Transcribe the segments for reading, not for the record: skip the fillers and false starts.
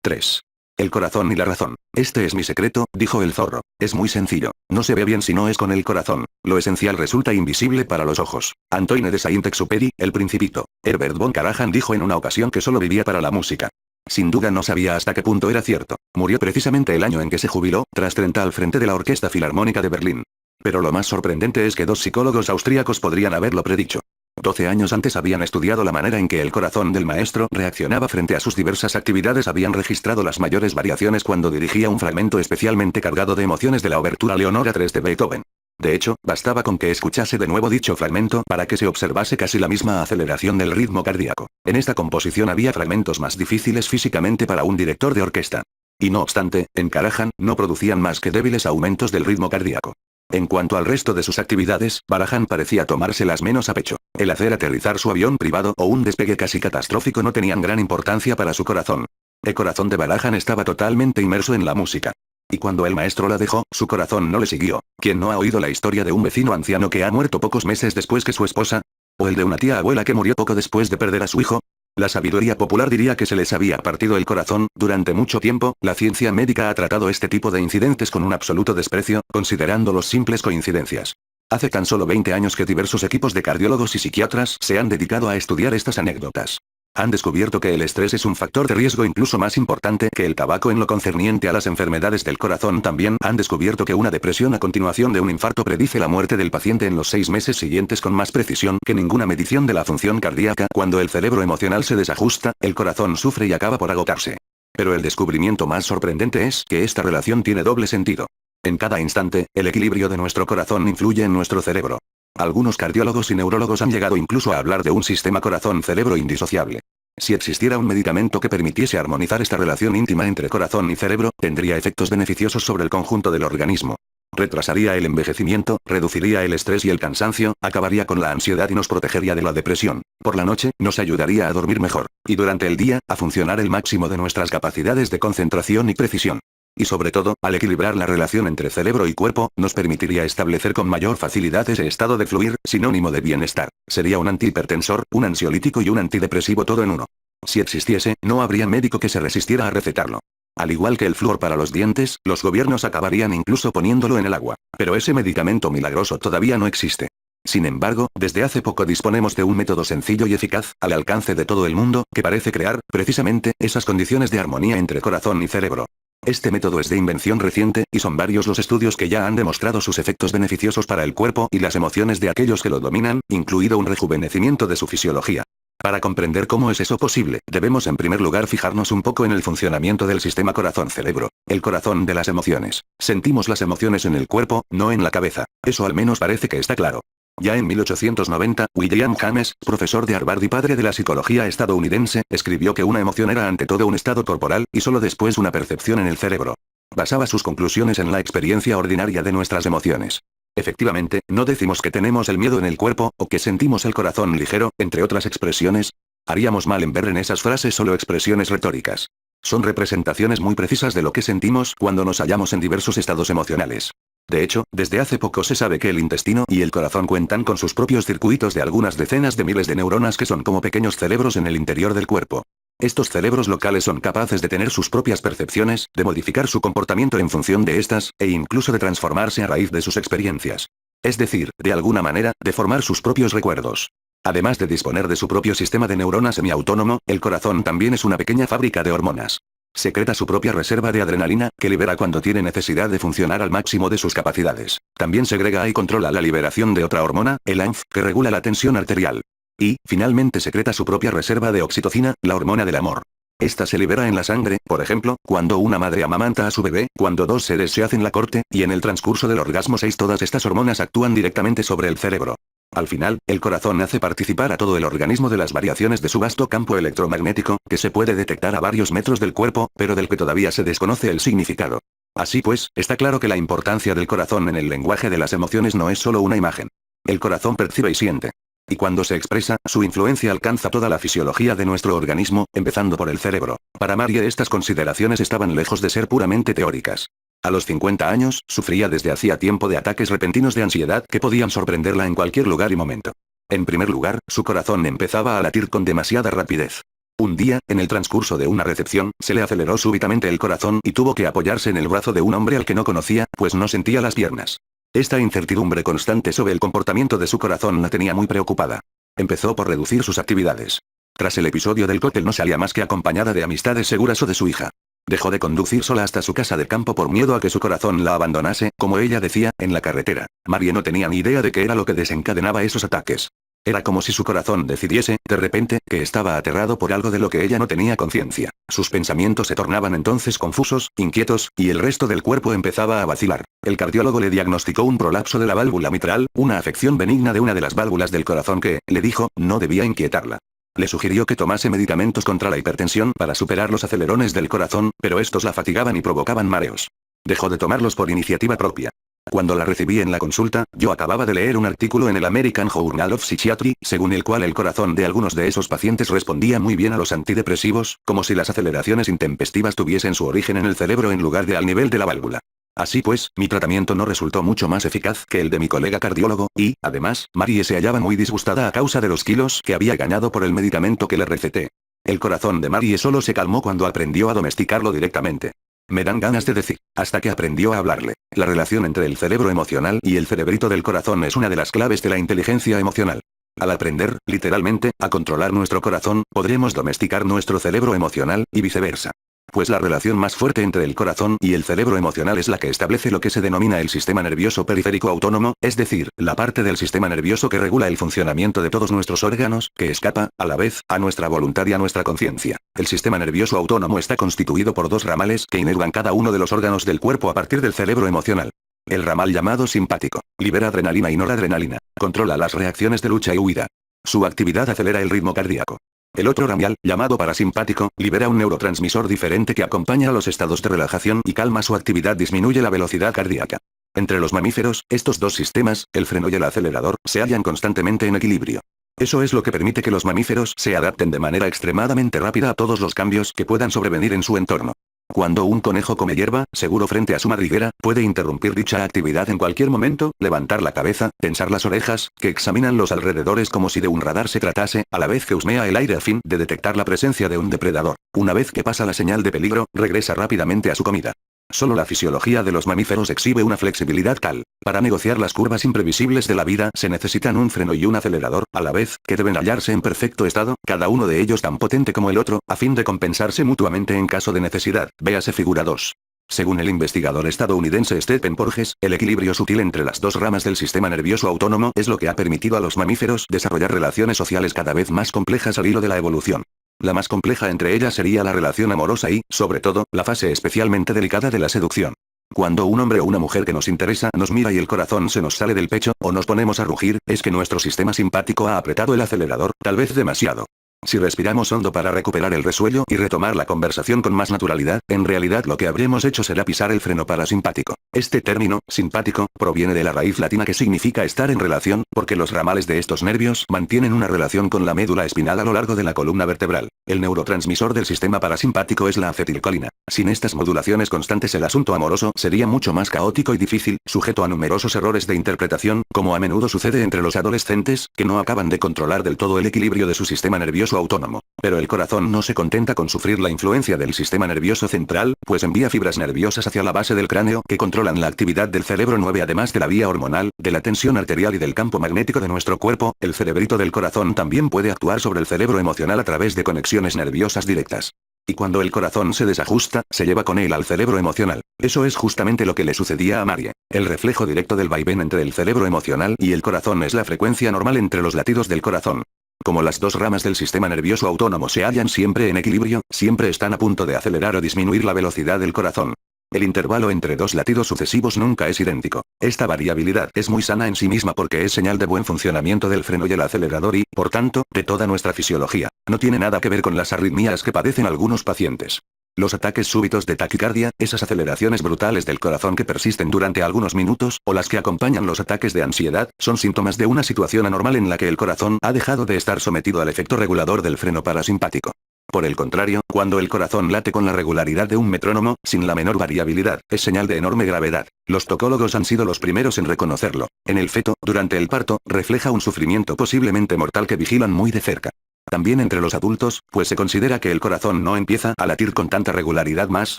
3. El corazón y la razón. Este es mi secreto, dijo el zorro. Es muy sencillo. No se ve bien si no es con el corazón. Lo esencial resulta invisible para los ojos. Antoine de Saint-Exupéry, El Principito. Herbert von Karajan dijo en una ocasión que solo vivía para la música. Sin duda no sabía hasta qué punto era cierto. Murió precisamente el año en que se jubiló, tras 30 al frente de la Orquesta Filarmónica de Berlín. Pero lo más sorprendente es que 2 psicólogos austríacos podrían haberlo predicho. 12 años antes habían estudiado la manera en que el corazón del maestro reaccionaba frente a sus diversas actividades, habían registrado las mayores variaciones cuando dirigía un fragmento especialmente cargado de emociones de la obertura Leonora III de Beethoven. De hecho, bastaba con que escuchase de nuevo dicho fragmento para que se observase casi la misma aceleración del ritmo cardíaco. En esta composición había fragmentos más difíciles físicamente para un director de orquesta. Y no obstante, en Karajan no producían más que débiles aumentos del ritmo cardíaco. En cuanto al resto de sus actividades, Karajan parecía tomárselas menos a pecho. El hacer aterrizar su avión privado o un despegue casi catastrófico no tenían gran importancia para su corazón. El corazón de Karajan estaba totalmente inmerso en la música. Y cuando el maestro la dejó, su corazón no le siguió. ¿Quién no ha oído la historia de un vecino anciano que ha muerto pocos meses después que su esposa? ¿O el de una tía abuela que murió poco después de perder a su hijo? La sabiduría popular diría que se les había partido el corazón. Durante mucho tiempo, la ciencia médica ha tratado este tipo de incidentes con un absoluto desprecio, considerándolos simples coincidencias. Hace tan solo 20 años que diversos equipos de cardiólogos y psiquiatras se han dedicado a estudiar estas anécdotas. Han descubierto que el estrés es un factor de riesgo incluso más importante que el tabaco en lo concerniente a las enfermedades del corazón. También han descubierto que una depresión a continuación de un infarto predice la muerte del paciente en los 6 meses siguientes con más precisión que ninguna medición de la función cardíaca. Cuando el cerebro emocional se desajusta, el corazón sufre y acaba por agotarse. Pero el descubrimiento más sorprendente es que esta relación tiene doble sentido. En cada instante, el equilibrio de nuestro corazón influye en nuestro cerebro. Algunos cardiólogos y neurólogos han llegado incluso a hablar de un sistema corazón-cerebro indisociable. Si existiera un medicamento que permitiese armonizar esta relación íntima entre corazón y cerebro, tendría efectos beneficiosos sobre el conjunto del organismo. Retrasaría el envejecimiento, reduciría el estrés y el cansancio, acabaría con la ansiedad y nos protegería de la depresión. Por la noche, nos ayudaría a dormir mejor. Y durante el día, a funcionar el máximo de nuestras capacidades de concentración y precisión. Y sobre todo, al equilibrar la relación entre cerebro y cuerpo, nos permitiría establecer con mayor facilidad ese estado de fluir, sinónimo de bienestar. Sería un antihipertensor, un ansiolítico y un antidepresivo todo en uno. Si existiese, no habría médico que se resistiera a recetarlo. Al igual que el flúor para los dientes, los gobiernos acabarían incluso poniéndolo en el agua. Pero ese medicamento milagroso todavía no existe. Sin embargo, desde hace poco disponemos de un método sencillo y eficaz, al alcance de todo el mundo, que parece crear, precisamente, esas condiciones de armonía entre corazón y cerebro. Este método es de invención reciente, y son varios los estudios que ya han demostrado sus efectos beneficiosos para el cuerpo y las emociones de aquellos que lo dominan, incluido un rejuvenecimiento de su fisiología. Para comprender cómo es eso posible, debemos en primer lugar fijarnos un poco en el funcionamiento del sistema corazón-cerebro, el corazón de las emociones. Sentimos las emociones en el cuerpo, no en la cabeza. Eso al menos parece que está claro. Ya en 1890, William James, profesor de Harvard y padre de la psicología estadounidense, escribió que una emoción era ante todo un estado corporal, y solo después una percepción en el cerebro. Basaba sus conclusiones en la experiencia ordinaria de nuestras emociones. Efectivamente, no decimos que tenemos el miedo en el cuerpo, o que sentimos el corazón ligero, entre otras expresiones. Haríamos mal en ver en esas frases solo expresiones retóricas. Son representaciones muy precisas de lo que sentimos cuando nos hallamos en diversos estados emocionales. De hecho, desde hace poco se sabe que el intestino y el corazón cuentan con sus propios circuitos de algunas decenas de miles de neuronas que son como pequeños cerebros en el interior del cuerpo. Estos cerebros locales son capaces de tener sus propias percepciones, de modificar su comportamiento en función de estas, e incluso de transformarse a raíz de sus experiencias. Es decir, de alguna manera, de formar sus propios recuerdos. Además de disponer de su propio sistema de neuronas semiautónomo, el corazón también es una pequeña fábrica de hormonas. Secreta su propia reserva de adrenalina, que libera cuando tiene necesidad de funcionar al máximo de sus capacidades. También segrega y controla la liberación de otra hormona, el ANF, que regula la tensión arterial. Y, finalmente secreta su propia reserva de oxitocina, la hormona del amor. Esta se libera en la sangre, por ejemplo, cuando una madre amamanta a su bebé, cuando dos seres se hacen la corte, y en el transcurso del orgasmo 6. Todas estas hormonas actúan directamente sobre el cerebro. Al final, el corazón hace participar a todo el organismo de las variaciones de su vasto campo electromagnético, que se puede detectar a varios metros del cuerpo, pero del que todavía se desconoce el significado. Así pues, está claro que la importancia del corazón en el lenguaje de las emociones no es solo una imagen. El corazón percibe y siente. Y cuando se expresa, su influencia alcanza toda la fisiología de nuestro organismo, empezando por el cerebro. Para Marie estas consideraciones estaban lejos de ser puramente teóricas. A los 50 años, sufría desde hacía tiempo de ataques repentinos de ansiedad que podían sorprenderla en cualquier lugar y momento. En primer lugar, su corazón empezaba a latir con demasiada rapidez. Un día, en el transcurso de una recepción, se le aceleró súbitamente el corazón y tuvo que apoyarse en el brazo de un hombre al que no conocía, pues no sentía las piernas. Esta incertidumbre constante sobre el comportamiento de su corazón la tenía muy preocupada. Empezó por reducir sus actividades. Tras el episodio del cóctel no salía más que acompañada de amistades seguras o de su hija. Dejó de conducir sola hasta su casa de campo por miedo a que su corazón la abandonase, como ella decía, en la carretera. Marie no tenía ni idea de qué era lo que desencadenaba esos ataques. Era como si su corazón decidiese, de repente, que estaba aterrado por algo de lo que ella no tenía conciencia. Sus pensamientos se tornaban entonces confusos, inquietos, y el resto del cuerpo empezaba a vacilar. El cardiólogo le diagnosticó un prolapso de la válvula mitral, una afección benigna de una de las válvulas del corazón que, le dijo, no debía inquietarla. Le sugirió que tomase medicamentos contra la hipertensión para superar los acelerones del corazón, pero estos la fatigaban y provocaban mareos. Dejó de tomarlos por iniciativa propia. Cuando la recibí en la consulta, yo acababa de leer un artículo en el American Journal of Psychiatry, según el cual el corazón de algunos de esos pacientes respondía muy bien a los antidepresivos, como si las aceleraciones intempestivas tuviesen su origen en el cerebro en lugar de al nivel de la válvula. Así pues, mi tratamiento no resultó mucho más eficaz que el de mi colega cardiólogo, y, además, Marie se hallaba muy disgustada a causa de los kilos que había ganado por el medicamento que le receté. El corazón de Marie solo se calmó cuando aprendió a domesticarlo directamente. Me dan ganas de decir, hasta que aprendió a hablarle. La relación entre el cerebro emocional y el cerebrito del corazón es una de las claves de la inteligencia emocional. Al aprender, literalmente, a controlar nuestro corazón, podremos domesticar nuestro cerebro emocional, y viceversa. Pues la relación más fuerte entre el corazón y el cerebro emocional es la que establece lo que se denomina el sistema nervioso periférico autónomo, es decir, la parte del sistema nervioso que regula el funcionamiento de todos nuestros órganos, que escapa, a la vez, a nuestra voluntad y a nuestra conciencia. El sistema nervioso autónomo está constituido por dos ramales que inervan cada uno de los órganos del cuerpo a partir del cerebro emocional. El ramal llamado simpático libera adrenalina y noradrenalina, controla las reacciones de lucha y huida. Su actividad acelera el ritmo cardíaco. El otro ramal, llamado parasimpático, libera un neurotransmisor diferente que acompaña a los estados de relajación y calma. Su actividad disminuye la velocidad cardíaca. Entre los mamíferos, estos dos sistemas, el freno y el acelerador, se hallan constantemente en equilibrio. Eso es lo que permite que los mamíferos se adapten de manera extremadamente rápida a todos los cambios que puedan sobrevenir en su entorno. Cuando un conejo come hierba, seguro frente a su madriguera, puede interrumpir dicha actividad en cualquier momento, levantar la cabeza, tensar las orejas, que examinan los alrededores como si de un radar se tratase, a la vez que husmea el aire a fin de detectar la presencia de un depredador. Una vez que pasa la señal de peligro, regresa rápidamente a su comida. Solo la fisiología de los mamíferos exhibe una flexibilidad tal. Para negociar las curvas imprevisibles de la vida se necesitan un freno y un acelerador, a la vez, que deben hallarse en perfecto estado, cada uno de ellos tan potente como el otro, a fin de compensarse mutuamente en caso de necesidad. Véase figura 2. Según el investigador estadounidense Stephen Porges, el equilibrio sutil entre las dos ramas del sistema nervioso autónomo es lo que ha permitido a los mamíferos desarrollar relaciones sociales cada vez más complejas al hilo de la evolución. La más compleja entre ellas sería la relación amorosa y, sobre todo, la fase especialmente delicada de la seducción. Cuando un hombre o una mujer que nos interesa nos mira y el corazón se nos sale del pecho, o nos ponemos a rugir, es que nuestro sistema simpático ha apretado el acelerador, tal vez demasiado. Si respiramos hondo para recuperar el resuello y retomar la conversación con más naturalidad, en realidad lo que habremos hecho será pisar el freno parasimpático. Este término, simpático, proviene de la raíz latina que significa estar en relación, porque los ramales de estos nervios mantienen una relación con la médula espinal a lo largo de la columna vertebral. El neurotransmisor del sistema parasimpático es la acetilcolina. Sin estas modulaciones constantes el asunto amoroso sería mucho más caótico y difícil, sujeto a numerosos errores de interpretación, como a menudo sucede entre los adolescentes, que no acaban de controlar del todo el equilibrio de su sistema nervioso autónomo. Pero el corazón no se contenta con sufrir la influencia del sistema nervioso central, pues envía fibras nerviosas hacia la base del cráneo que controlan la actividad del cerebro 9. Además de la vía hormonal, de la tensión arterial y del campo magnético de nuestro cuerpo, el cerebrito del corazón también puede actuar sobre el cerebro emocional a través de conexiones nerviosas directas. Y cuando el corazón se desajusta, se lleva con él al cerebro emocional. Eso es justamente lo que le sucedía a Marie. El reflejo directo del vaivén entre el cerebro emocional y el corazón es la frecuencia normal entre los latidos del corazón. Como las dos ramas del sistema nervioso autónomo se hallan siempre en equilibrio, siempre están a punto de acelerar o disminuir la velocidad del corazón. El intervalo entre dos latidos sucesivos nunca es idéntico. Esta variabilidad es muy sana en sí misma porque es señal de buen funcionamiento del freno y el acelerador y, por tanto, de toda nuestra fisiología. No tiene nada que ver con las arritmias que padecen algunos pacientes. Los ataques súbitos de taquicardia, esas aceleraciones brutales del corazón que persisten durante algunos minutos, o las que acompañan los ataques de ansiedad, son síntomas de una situación anormal en la que el corazón ha dejado de estar sometido al efecto regulador del freno parasimpático. Por el contrario, cuando el corazón late con la regularidad de un metrónomo, sin la menor variabilidad, es señal de enorme gravedad. Los tocólogos han sido los primeros en reconocerlo. En el feto, durante el parto, refleja un sufrimiento posiblemente mortal que vigilan muy de cerca. También entre los adultos, pues se considera que el corazón no empieza a latir con tanta regularidad más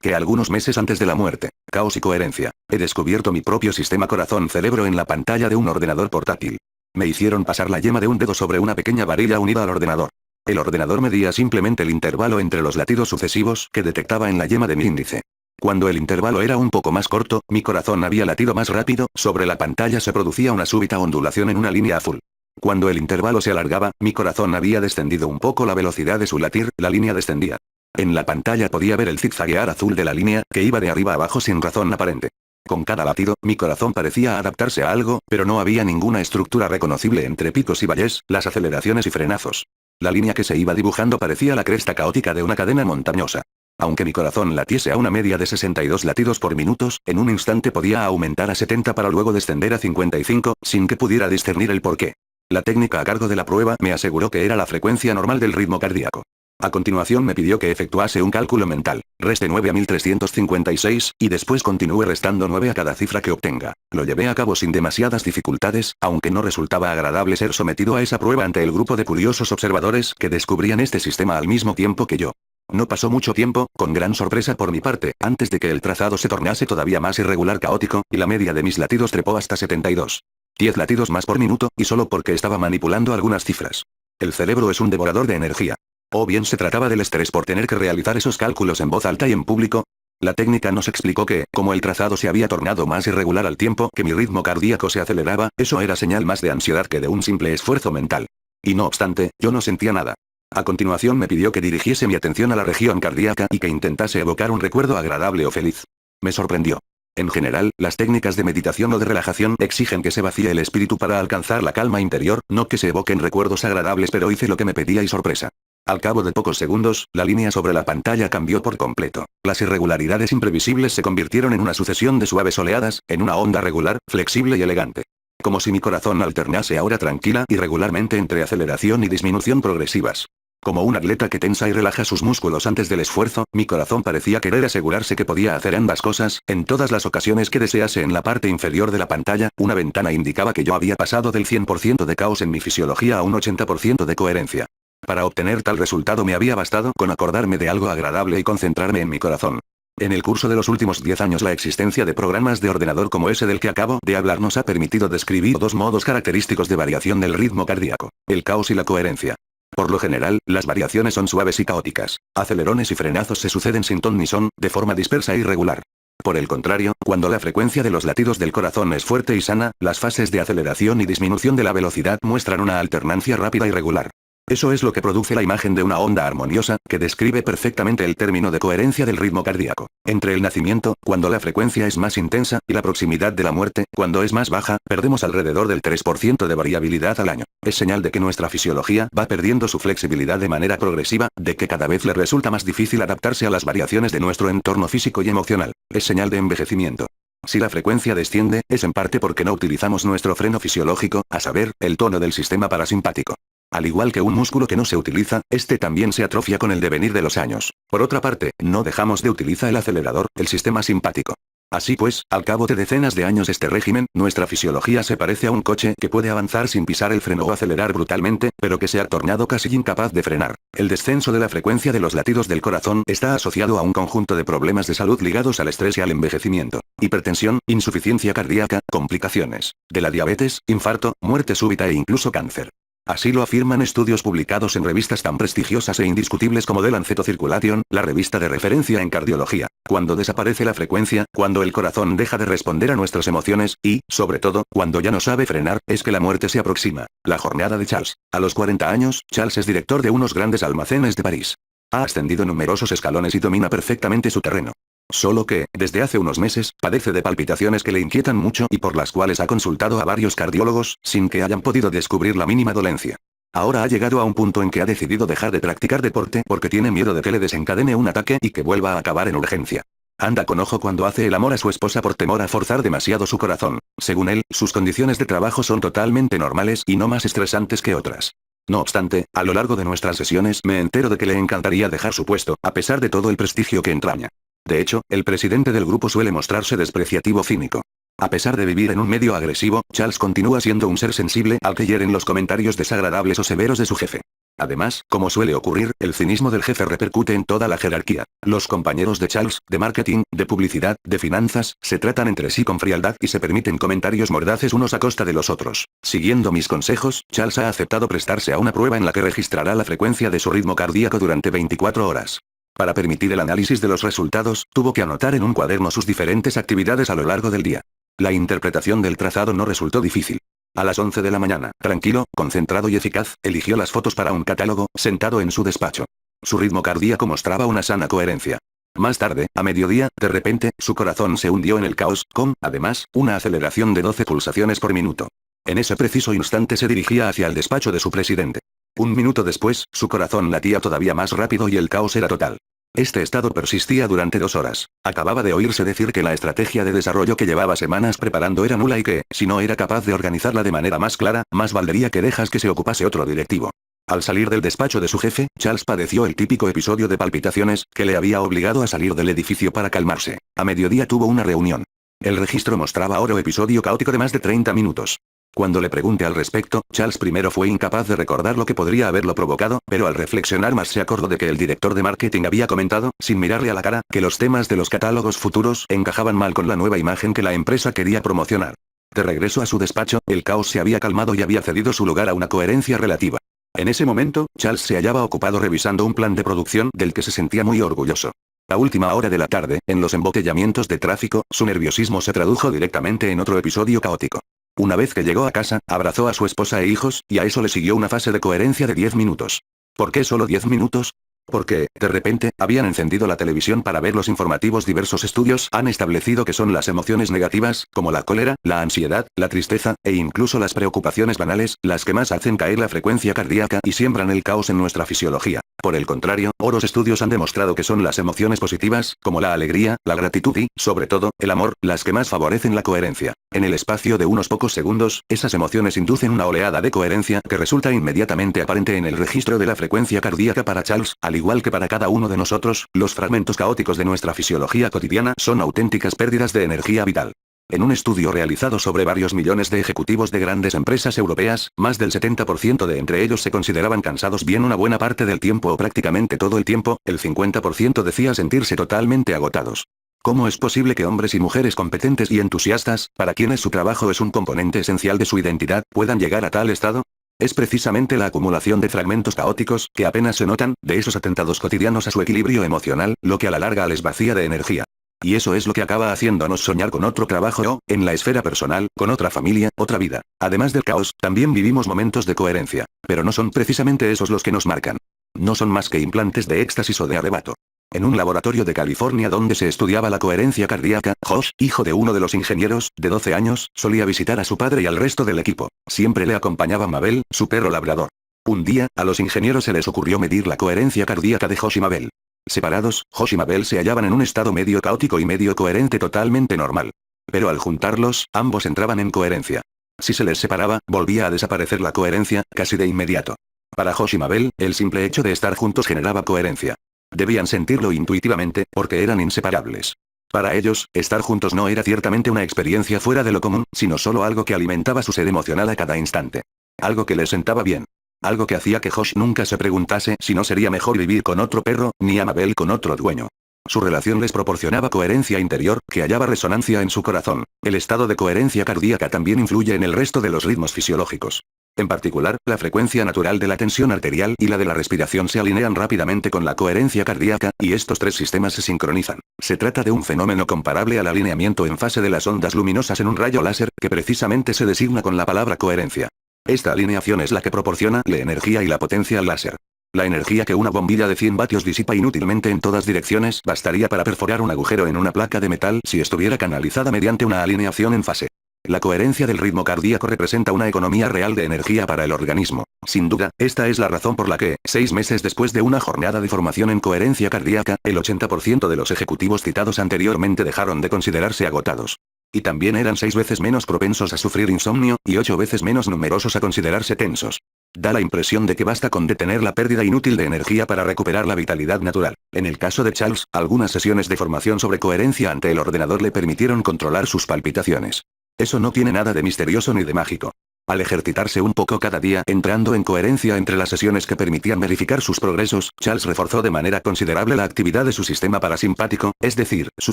que algunos meses antes de la muerte. Caos y coherencia. He descubierto mi propio sistema corazón-cerebro en la pantalla de un ordenador portátil. Me hicieron pasar la yema de un dedo sobre una pequeña varilla unida al ordenador. El ordenador medía simplemente el intervalo entre los latidos sucesivos que detectaba en la yema de mi índice. Cuando el intervalo era un poco más corto, mi corazón había latido más rápido, sobre la pantalla se producía una súbita ondulación en una línea azul. Cuando el intervalo se alargaba, mi corazón había descendido un poco la velocidad de su latir, la línea descendía. En la pantalla podía ver el zigzaguear azul de la línea, que iba de arriba a abajo sin razón aparente. Con cada latido, mi corazón parecía adaptarse a algo, pero no había ninguna estructura reconocible entre picos y valles, las aceleraciones y frenazos. La línea que se iba dibujando parecía la cresta caótica de una cadena montañosa. Aunque mi corazón latiese a una media de 62 latidos por minuto, en un instante podía aumentar a 70 para luego descender a 55, sin que pudiera discernir el porqué. La técnica a cargo de la prueba me aseguró que era la frecuencia normal del ritmo cardíaco. A continuación me pidió que efectuase un cálculo mental. Reste 9 a 1356, y después continúe restando 9 a cada cifra que obtenga. Lo llevé a cabo sin demasiadas dificultades, aunque no resultaba agradable ser sometido a esa prueba ante el grupo de curiosos observadores que descubrían este sistema al mismo tiempo que yo. No pasó mucho tiempo, con gran sorpresa por mi parte, antes de que el trazado se tornase todavía más irregular caótico, y la media de mis latidos trepó hasta 72. 10 latidos más por minuto, y solo porque estaba manipulando algunas cifras. El cerebro es un devorador de energía. O bien se trataba del estrés por tener que realizar esos cálculos en voz alta y en público. La técnica nos explicó que, como el trazado se había tornado más irregular al tiempo que mi ritmo cardíaco se aceleraba, eso era señal más de ansiedad que de un simple esfuerzo mental. Y no obstante, yo no sentía nada. A continuación me pidió que dirigiese mi atención a la región cardíaca y que intentase evocar un recuerdo agradable o feliz. Me sorprendió. En general, las técnicas de meditación o de relajación exigen que se vacíe el espíritu para alcanzar la calma interior, no que se evoquen recuerdos agradables, pero hice lo que me pedía y sorpresa. Al cabo de pocos segundos, la línea sobre la pantalla cambió por completo. Las irregularidades imprevisibles se convirtieron en una sucesión de suaves oleadas, en una onda regular, flexible y elegante. Como si mi corazón alternase ahora tranquila y regularmente entre aceleración y disminución progresivas. Como un atleta que tensa y relaja sus músculos antes del esfuerzo, mi corazón parecía querer asegurarse que podía hacer ambas cosas, en todas las ocasiones que desease. En la parte inferior de la pantalla, una ventana indicaba que yo había pasado del 100% de caos en mi fisiología a un 80% de coherencia. Para obtener tal resultado me había bastado con acordarme de algo agradable y concentrarme en mi corazón. En el curso de los últimos 10 años la existencia de programas de ordenador como ese del que acabo de hablar nos ha permitido describir dos modos característicos de variación del ritmo cardíaco, el caos y la coherencia. Por lo general, las variaciones son suaves y caóticas. Acelerones y frenazos se suceden sin ton ni son, de forma dispersa e irregular. Por el contrario, cuando la frecuencia de los latidos del corazón es fuerte y sana, las fases de aceleración y disminución de la velocidad muestran una alternancia rápida y regular. Eso es lo que produce la imagen de una onda armoniosa, que describe perfectamente el término de coherencia del ritmo cardíaco. Entre el nacimiento, cuando la frecuencia es más intensa, y la proximidad de la muerte, cuando es más baja, perdemos alrededor del 3% de variabilidad al año. Es señal de que nuestra fisiología va perdiendo su flexibilidad de manera progresiva, de que cada vez le resulta más difícil adaptarse a las variaciones de nuestro entorno físico y emocional. Es señal de envejecimiento. Si la frecuencia desciende, es en parte porque no utilizamos nuestro freno fisiológico, a saber, el tono del sistema parasimpático. Al igual que un músculo que no se utiliza, este también se atrofia con el devenir de los años. Por otra parte, no dejamos de utilizar el acelerador, el sistema simpático. Así pues, al cabo de decenas de años este régimen, nuestra fisiología se parece a un coche que puede avanzar sin pisar el freno o acelerar brutalmente, pero que se ha tornado casi incapaz de frenar. El descenso de la frecuencia de los latidos del corazón está asociado a un conjunto de problemas de salud ligados al estrés y al envejecimiento. Hipertensión, insuficiencia cardíaca, complicaciones de la diabetes, infarto, muerte súbita e incluso cáncer. Así lo afirman estudios publicados en revistas tan prestigiosas e indiscutibles como The Lancet o Circulation, la revista de referencia en cardiología. Cuando desaparece la frecuencia, cuando el corazón deja de responder a nuestras emociones, y, sobre todo, cuando ya no sabe frenar, es que la muerte se aproxima. La jornada de Charles. A los 40 años, Charles es director de unos grandes almacenes de París. Ha ascendido numerosos escalones y domina perfectamente su terreno. Solo que, desde hace unos meses, padece de palpitaciones que le inquietan mucho y por las cuales ha consultado a varios cardiólogos, sin que hayan podido descubrir la mínima dolencia. Ahora ha llegado a un punto en que ha decidido dejar de practicar deporte porque tiene miedo de que le desencadene un ataque y que vuelva a acabar en urgencia. Anda con ojo cuando hace el amor a su esposa por temor a forzar demasiado su corazón. Según él, sus condiciones de trabajo son totalmente normales y no más estresantes que otras. No obstante, a lo largo de nuestras sesiones me entero de que le encantaría dejar su puesto, a pesar de todo el prestigio que entraña. De hecho, el presidente del grupo suele mostrarse despreciativo cínico. A pesar de vivir en un medio agresivo, Charles continúa siendo un ser sensible al que hieren los comentarios desagradables o severos de su jefe. Además, como suele ocurrir, el cinismo del jefe repercute en toda la jerarquía. Los compañeros de Charles, de marketing, de publicidad, de finanzas, se tratan entre sí con frialdad y se permiten comentarios mordaces unos a costa de los otros. Siguiendo mis consejos, Charles ha aceptado prestarse a una prueba en la que registrará la frecuencia de su ritmo cardíaco durante 24 horas. Para permitir el análisis de los resultados, tuvo que anotar en un cuaderno sus diferentes actividades a lo largo del día. La interpretación del trazado no resultó difícil. A las 11 de la mañana, tranquilo, concentrado y eficaz, eligió las fotos para un catálogo, sentado en su despacho. Su ritmo cardíaco mostraba una sana coherencia. Más tarde, a mediodía, de repente, su corazón se hundió en el caos, con, además, una aceleración de 12 pulsaciones por minuto. En ese preciso instante se dirigía hacia el despacho de su presidente. Un minuto después, su corazón latía todavía más rápido y el caos era total. Este estado persistía durante 2 horas. Acababa de oírse decir que la estrategia de desarrollo que llevaba semanas preparando era nula y que, si no era capaz de organizarla de manera más clara, más valdría que dejas que se ocupase otro directivo. Al salir del despacho de su jefe, Charles padeció el típico episodio de palpitaciones, que le había obligado a salir del edificio para calmarse. A mediodía tuvo una reunión. El registro mostraba otro episodio caótico de más de 30 minutos. Cuando le pregunté al respecto, Charles primero fue incapaz de recordar lo que podría haberlo provocado, pero al reflexionar más se acordó de que el director de marketing había comentado, sin mirarle a la cara, que los temas de los catálogos futuros encajaban mal con la nueva imagen que la empresa quería promocionar. De regreso a su despacho, el caos se había calmado y había cedido su lugar a una coherencia relativa. En ese momento, Charles se hallaba ocupado revisando un plan de producción del que se sentía muy orgulloso. A última hora de la tarde, en los embotellamientos de tráfico, su nerviosismo se tradujo directamente en otro episodio caótico. Una vez que llegó a casa, abrazó a su esposa e hijos, y a eso le siguió una fase de coherencia de 10 minutos. ¿Por qué solo 10 minutos? Porque, de repente, habían encendido la televisión para ver los informativos. Diversos estudios han establecido que son las emociones negativas, como la cólera, la ansiedad, la tristeza, e incluso las preocupaciones banales, las que más hacen caer la frecuencia cardíaca y siembran el caos en nuestra fisiología. Por el contrario, otros estudios han demostrado que son las emociones positivas, como la alegría, la gratitud y, sobre todo, el amor, las que más favorecen la coherencia. En el espacio de unos pocos segundos, esas emociones inducen una oleada de coherencia que resulta inmediatamente aparente en el registro de la frecuencia cardíaca para Charles, al igual que para cada uno de nosotros. Los fragmentos caóticos de nuestra fisiología cotidiana son auténticas pérdidas de energía vital. En un estudio realizado sobre varios millones de ejecutivos de grandes empresas europeas, más del 70% de entre ellos se consideraban cansados bien una buena parte del tiempo o prácticamente todo el tiempo, el 50% decía sentirse totalmente agotados. ¿Cómo es posible que hombres y mujeres competentes y entusiastas, para quienes su trabajo es un componente esencial de su identidad, puedan llegar a tal estado? Es precisamente la acumulación de fragmentos caóticos, que apenas se notan, de esos atentados cotidianos a su equilibrio emocional, lo que a la larga les vacía de energía. Y eso es lo que acaba haciéndonos soñar con otro trabajo o, en la esfera personal, con otra familia, otra vida. Además del caos, también vivimos momentos de coherencia. Pero no son precisamente esos los que nos marcan. No son más que implantes de éxtasis o de arrebato. En un laboratorio de California donde se estudiaba la coherencia cardíaca, Josh, hijo de uno de los ingenieros, de 12 años, solía visitar a su padre y al resto del equipo. Siempre le acompañaba Mabel, su perro labrador. Un día, a los ingenieros se les ocurrió medir la coherencia cardíaca de Josh y Mabel. Separados, Josh y Mabel se hallaban en un estado medio caótico y medio coherente totalmente normal. Pero al juntarlos, ambos entraban en coherencia. Si se les separaba, volvía a desaparecer la coherencia, casi de inmediato. Para Josh y Mabel, el simple hecho de estar juntos generaba coherencia. Debían sentirlo intuitivamente, porque eran inseparables. Para ellos, estar juntos no era ciertamente una experiencia fuera de lo común, sino solo algo que alimentaba su ser emocional a cada instante. Algo que les sentaba bien. Algo que hacía que Josh nunca se preguntase si no sería mejor vivir con otro perro, ni a Mabel con otro dueño. Su relación les proporcionaba coherencia interior, que hallaba resonancia en su corazón. El estado de coherencia cardíaca también influye en el resto de los ritmos fisiológicos. En particular, la frecuencia natural de la tensión arterial y la de la respiración se alinean rápidamente con la coherencia cardíaca, y estos tres sistemas se sincronizan. Se trata de un fenómeno comparable al alineamiento en fase de las ondas luminosas en un rayo láser, que precisamente se designa con la palabra coherencia. Esta alineación es la que proporciona la energía y la potencia al láser. La energía que una bombilla de 100 vatios disipa inútilmente en todas direcciones bastaría para perforar un agujero en una placa de metal si estuviera canalizada mediante una alineación en fase. La coherencia del ritmo cardíaco representa una economía real de energía para el organismo. Sin duda, esta es la razón por la que, 6 meses después de una jornada de formación en coherencia cardíaca, el 80% de los ejecutivos citados anteriormente dejaron de considerarse agotados. Y también eran 6 veces menos propensos a sufrir insomnio, y 8 veces menos numerosos a considerarse tensos. Da la impresión de que basta con detener la pérdida inútil de energía para recuperar la vitalidad natural. En el caso de Charles, algunas sesiones de formación sobre coherencia ante el ordenador le permitieron controlar sus palpitaciones. Eso no tiene nada de misterioso ni de mágico. Al ejercitarse un poco cada día entrando en coherencia entre las sesiones que permitían verificar sus progresos, Charles reforzó de manera considerable la actividad de su sistema parasimpático, es decir, su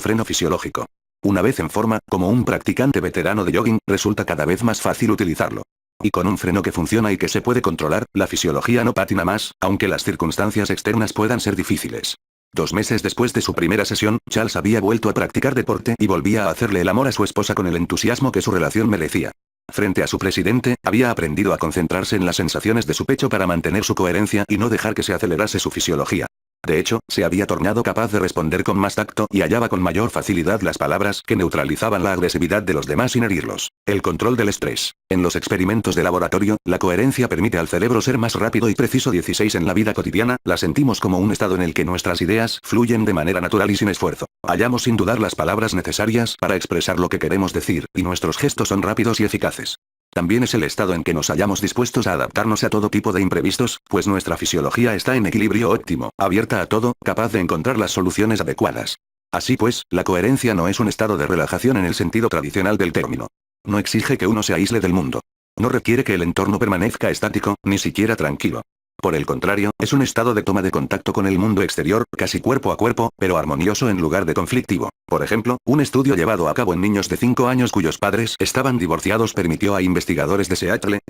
freno fisiológico. Una vez en forma, como un practicante veterano de jogging, resulta cada vez más fácil utilizarlo. Y con un freno que funciona y que se puede controlar, la fisiología no patina más, aunque las circunstancias externas puedan ser difíciles. 2 meses después de su primera sesión, Charles había vuelto a practicar deporte y volvía a hacerle el amor a su esposa con el entusiasmo que su relación merecía. Frente a su presidente, había aprendido a concentrarse en las sensaciones de su pecho para mantener su coherencia y no dejar que se acelerase su fisiología. De hecho, se había tornado capaz de responder con más tacto y hallaba con mayor facilidad las palabras que neutralizaban la agresividad de los demás sin herirlos. El control del estrés. En los experimentos de laboratorio, la coherencia permite al cerebro ser más rápido y preciso. 16 En la vida cotidiana, la sentimos como un estado en el que nuestras ideas fluyen de manera natural y sin esfuerzo. Hallamos sin dudar las palabras necesarias para expresar lo que queremos decir, y nuestros gestos son rápidos y eficaces. También es el estado en que nos hallamos dispuestos a adaptarnos a todo tipo de imprevistos, pues nuestra fisiología está en equilibrio óptimo, abierta a todo, capaz de encontrar las soluciones adecuadas. Así pues, la coherencia no es un estado de relajación en el sentido tradicional del término. No exige que uno se aísle del mundo. No requiere que el entorno permanezca estático, ni siquiera tranquilo. Por el contrario, es un estado de toma de contacto con el mundo exterior, casi cuerpo a cuerpo, pero armonioso en lugar de conflictivo. Por ejemplo, un estudio llevado a cabo en niños de 5 años cuyos padres estaban divorciados permitió a investigadores de Seattle,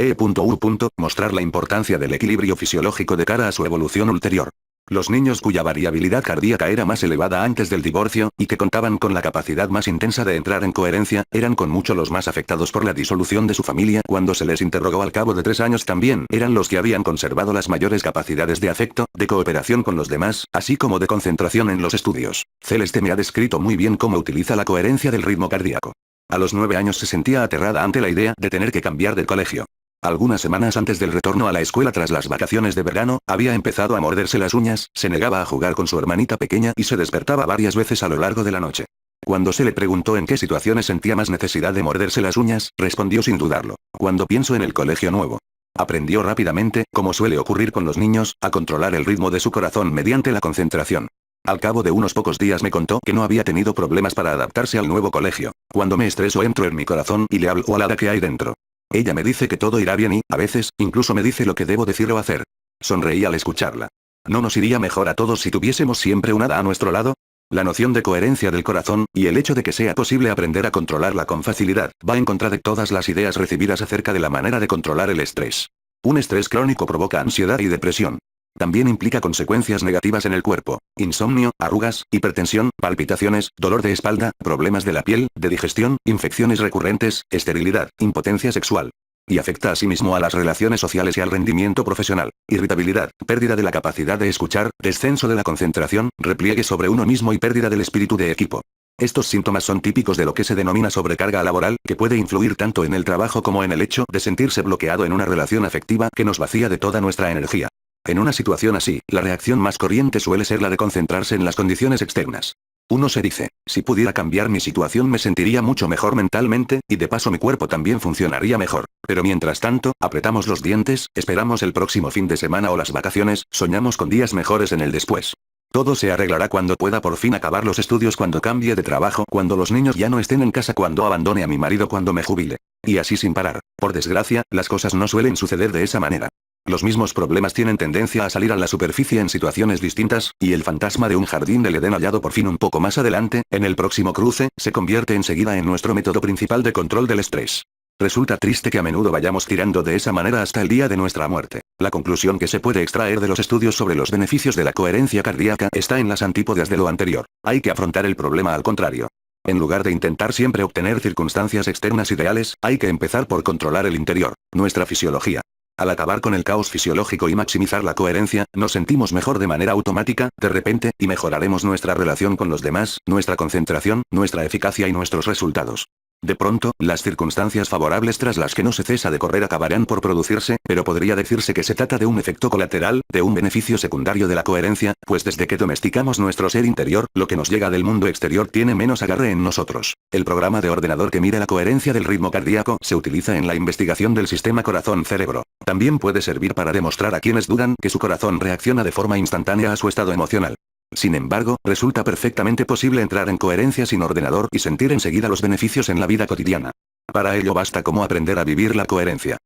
mostrar la importancia del equilibrio fisiológico de cara a su evolución ulterior. Los niños cuya variabilidad cardíaca era más elevada antes del divorcio, y que contaban con la capacidad más intensa de entrar en coherencia, eran con mucho los más afectados por la disolución de su familia. Cuando se les interrogó al cabo de 3 años también eran los que habían conservado las mayores capacidades de afecto, de cooperación con los demás, así como de concentración en los estudios. Celeste me ha descrito muy bien cómo utiliza la coherencia del ritmo cardíaco. A los 9 años se sentía aterrada ante la idea de tener que cambiar de colegio. Algunas semanas antes del retorno a la escuela tras las vacaciones de verano, había empezado a morderse las uñas, se negaba a jugar con su hermanita pequeña y se despertaba varias veces a lo largo de la noche. Cuando se le preguntó en qué situaciones sentía más necesidad de morderse las uñas, respondió sin dudarlo: cuando pienso en el colegio nuevo. Aprendió rápidamente, como suele ocurrir con los niños, a controlar el ritmo de su corazón mediante la concentración. Al cabo de unos pocos días me contó que no había tenido problemas para adaptarse al nuevo colegio. Cuando me estreso entro en mi corazón y le hablo al hada que hay dentro. Ella me dice que todo irá bien y, a veces, incluso me dice lo que debo decir o hacer. Sonreí al escucharla. ¿No nos iría mejor a todos si tuviésemos siempre un hada a nuestro lado? La noción de coherencia del corazón, y el hecho de que sea posible aprender a controlarla con facilidad, va en contra de todas las ideas recibidas acerca de la manera de controlar el estrés. Un estrés crónico provoca ansiedad y depresión. También implica consecuencias negativas en el cuerpo: insomnio, arrugas, hipertensión, palpitaciones, dolor de espalda, problemas de la piel, de digestión, infecciones recurrentes, esterilidad, impotencia sexual. Y afecta asimismo a las relaciones sociales y al rendimiento profesional. Irritabilidad, pérdida de la capacidad de escuchar, descenso de la concentración, repliegue sobre uno mismo y pérdida del espíritu de equipo. Estos síntomas son típicos de lo que se denomina sobrecarga laboral, que puede influir tanto en el trabajo como en el hecho de sentirse bloqueado en una relación afectiva que nos vacía de toda nuestra energía. En una situación así, la reacción más corriente suele ser la de concentrarse en las condiciones externas. Uno se dice: si pudiera cambiar mi situación me sentiría mucho mejor mentalmente, y de paso mi cuerpo también funcionaría mejor. Pero mientras tanto, apretamos los dientes, esperamos el próximo fin de semana o las vacaciones, soñamos con días mejores en el después. Todo se arreglará cuando pueda por fin acabar los estudios, cuando cambie de trabajo, cuando los niños ya no estén en casa, cuando abandone a mi marido, cuando me jubile. Y así sin parar. Por desgracia, las cosas no suelen suceder de esa manera. Los mismos problemas tienen tendencia a salir a la superficie en situaciones distintas, y el fantasma de un jardín del Edén hallado por fin un poco más adelante, en el próximo cruce, se convierte enseguida en nuestro método principal de control del estrés. Resulta triste que a menudo vayamos tirando de esa manera hasta el día de nuestra muerte. La conclusión que se puede extraer de los estudios sobre los beneficios de la coherencia cardíaca está en las antípodas de lo anterior. Hay que afrontar el problema al contrario. En lugar de intentar siempre obtener circunstancias externas ideales, hay que empezar por controlar el interior, nuestra fisiología. Al acabar con el caos fisiológico y maximizar la coherencia, nos sentimos mejor de manera automática, de repente, y mejoraremos nuestra relación con los demás, nuestra concentración, nuestra eficacia y nuestros resultados. De pronto, las circunstancias favorables tras las que no se cesa de correr acabarán por producirse, pero podría decirse que se trata de un efecto colateral, de un beneficio secundario de la coherencia, pues desde que domesticamos nuestro ser interior, lo que nos llega del mundo exterior tiene menos agarre en nosotros. El programa de ordenador que mide la coherencia del ritmo cardíaco se utiliza en la investigación del sistema corazón-cerebro. También puede servir para demostrar a quienes dudan que su corazón reacciona de forma instantánea a su estado emocional. Sin embargo, resulta perfectamente posible entrar en coherencia sin ordenador y sentir enseguida los beneficios en la vida cotidiana. Para ello basta como aprender a vivir la coherencia.